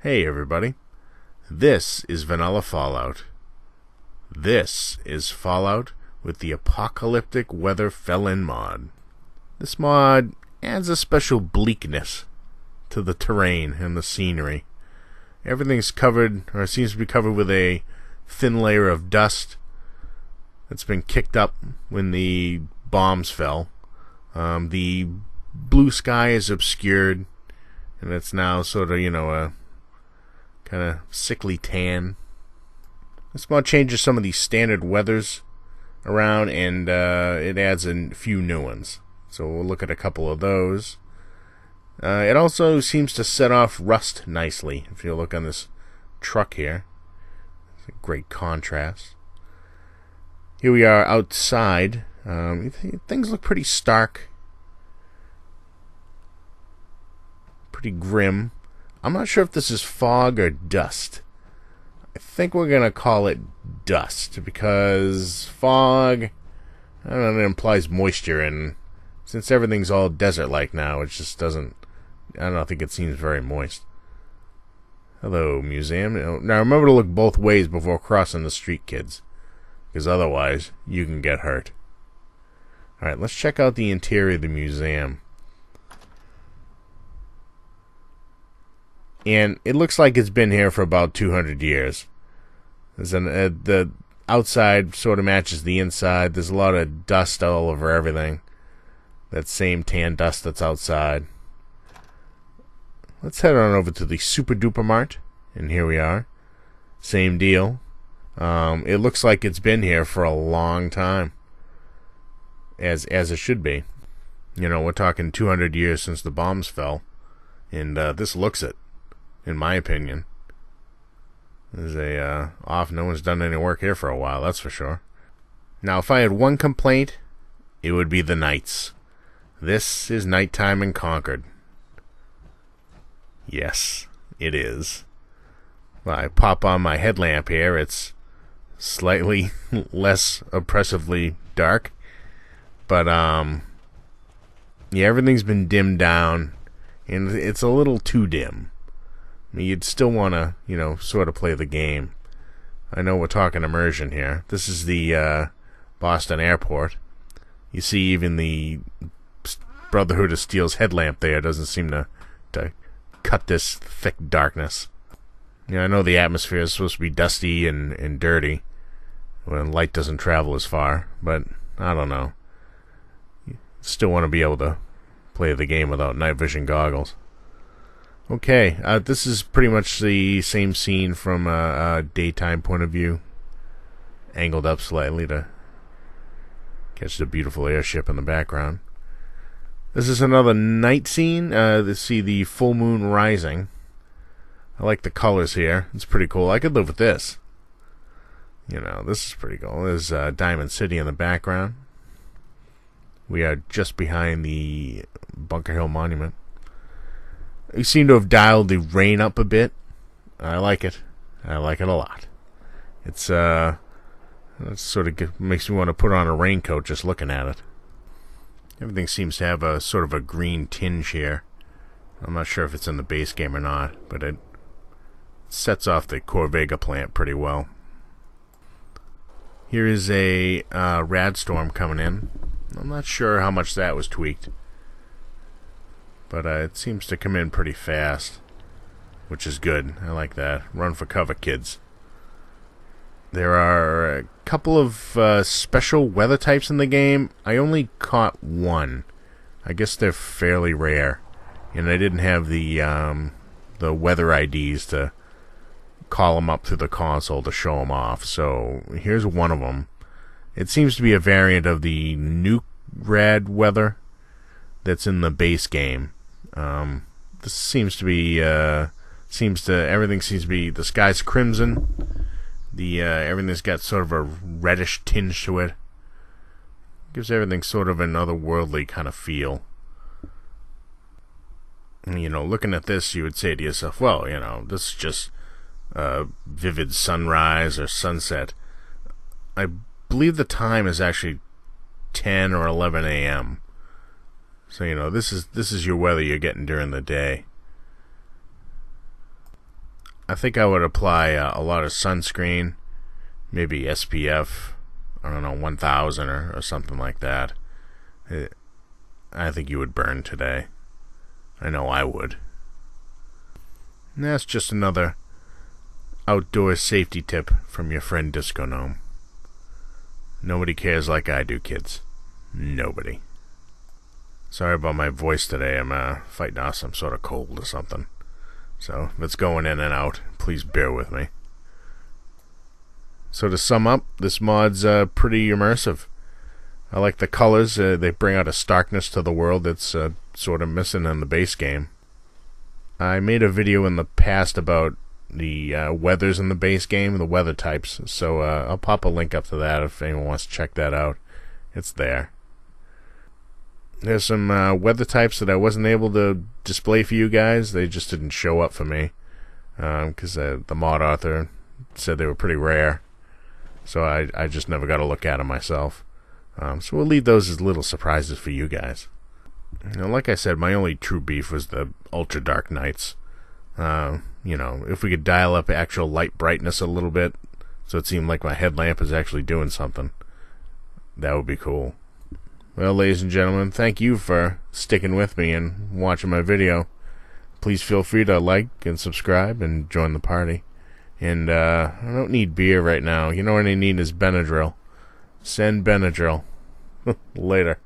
Hey everybody, this is Vanilla Fallout. This is Fallout with the Apocalyptic Weather FellIN mod. This mod adds a special bleakness to the terrain and the scenery. Everything's covered, or seems to be covered, with a thin layer of dust that's been kicked up when the bombs fell. The blue sky is obscured, and it's now sort of, a kind of sickly tan. This mod changes some of the standard weathers around, and it adds a few new ones. So we'll look at a couple of those. It also seems to set off rust nicely. If you look on this truck here, it's a great contrast. Here we are outside. Things look pretty stark, pretty grim. I'm not sure if this is fog or dust. I think we're going to call it dust, because fog, I don't know, it implies moisture, and since everything's all desert-like now, it just doesn't, I don't think it seems very moist. Hello, museum. Now remember to look both ways before crossing the street, kids, because otherwise you can get hurt. Alright, let's check out the interior of the museum. And it looks like it's been here for about 200 years. The outside sort of matches the inside. There's a lot of dust all over everything. That same tan dust that's outside. Let's head on over to the Super Duper Mart. And here we are. Same deal. It looks like it's been here for a long time. As it should be. We're talking 200 years since the bombs fell. And this looks it. In my opinion. There's no one's done any work here for a while, that's for sure. Now, if I had one complaint, it would be the nights. This is nighttime in Concord. Yes, it is. Well, I pop on my headlamp here, it's slightly less oppressively dark. But, yeah, everything's been dimmed down, and it's a little too dim. I mean, you'd still want to, sort of play the game. I know we're talking immersion here. This is the Boston airport. You see even the Brotherhood of Steel's headlamp there doesn't seem to cut this thick darkness. I know the atmosphere is supposed to be dusty and dirty when light doesn't travel as far, but I don't know. You still want to be able to play the game without night vision goggles. Okay, this is pretty much the same scene from a daytime point of view, angled up slightly to catch the beautiful airship in the background. This is another night scene. To see the full moon rising. I like the colors here. It's pretty cool. I could live with this. This is pretty cool. There's Diamond City in the background. We are just behind the Bunker Hill Monument. You seem to have dialed the rain up a bit. I like it. I like it a lot. It sort of makes me want to put on a raincoat just looking at it. Everything seems to have a sort of a green tinge here. I'm not sure if it's in the base game or not, but it sets off the Corvega plant pretty well. Here is a Rad Storm coming in. I'm not sure how much that was tweaked. But it seems to come in pretty fast, which is good. I like that. Run for cover, kids. There are a couple of special weather types in the game. I only caught one. I guess they're fairly rare. And I didn't have the weather IDs to call them up to the console to show them off. So here's one of them. It seems to be a variant of the Nuke Rad Weather that's in the base game. This seems to be everything seems to be, the sky's crimson. Everything's got sort of a reddish tinge to it. Gives everything sort of an otherworldly kind of feel. And, looking at this, you would say to yourself, well, this is just a vivid sunrise or sunset. I believe the time is actually 10 or 11 a.m. So, this is your weather you're getting during the day. I think I would apply a lot of sunscreen, maybe SPF, I don't know, 1000 or something like that. I think you would burn today. I know I would. And that's just another outdoor safety tip from your friend DiscoGnome. Nobody cares like I do, kids. Nobody. Sorry about my voice today. I'm fighting off some sort of cold or something. So if it's going in and out, please bear with me. So to sum up, this mod's pretty immersive. I like the colors. They bring out a starkness to the world that's sort of missing in the base game. I made a video in the past about the weathers in the base game, the weather types. So I'll pop a link up to that if anyone wants to check that out. It's there. There's some weather types that I wasn't able to display for you guys. They just didn't show up for me because the mod author said they were pretty rare. So I just never got to look at them myself. So we'll leave those as little surprises for you guys. Like I said, my only true beef was the ultra dark nights. If we could dial up actual light brightness a little bit so it seemed like my headlamp is actually doing something, that would be cool. Well, ladies and gentlemen, thank you for sticking with me and watching my video. Please feel free to like and subscribe and join the party. And I don't need beer right now. You know what I need is Benadryl. Send Benadryl. Later.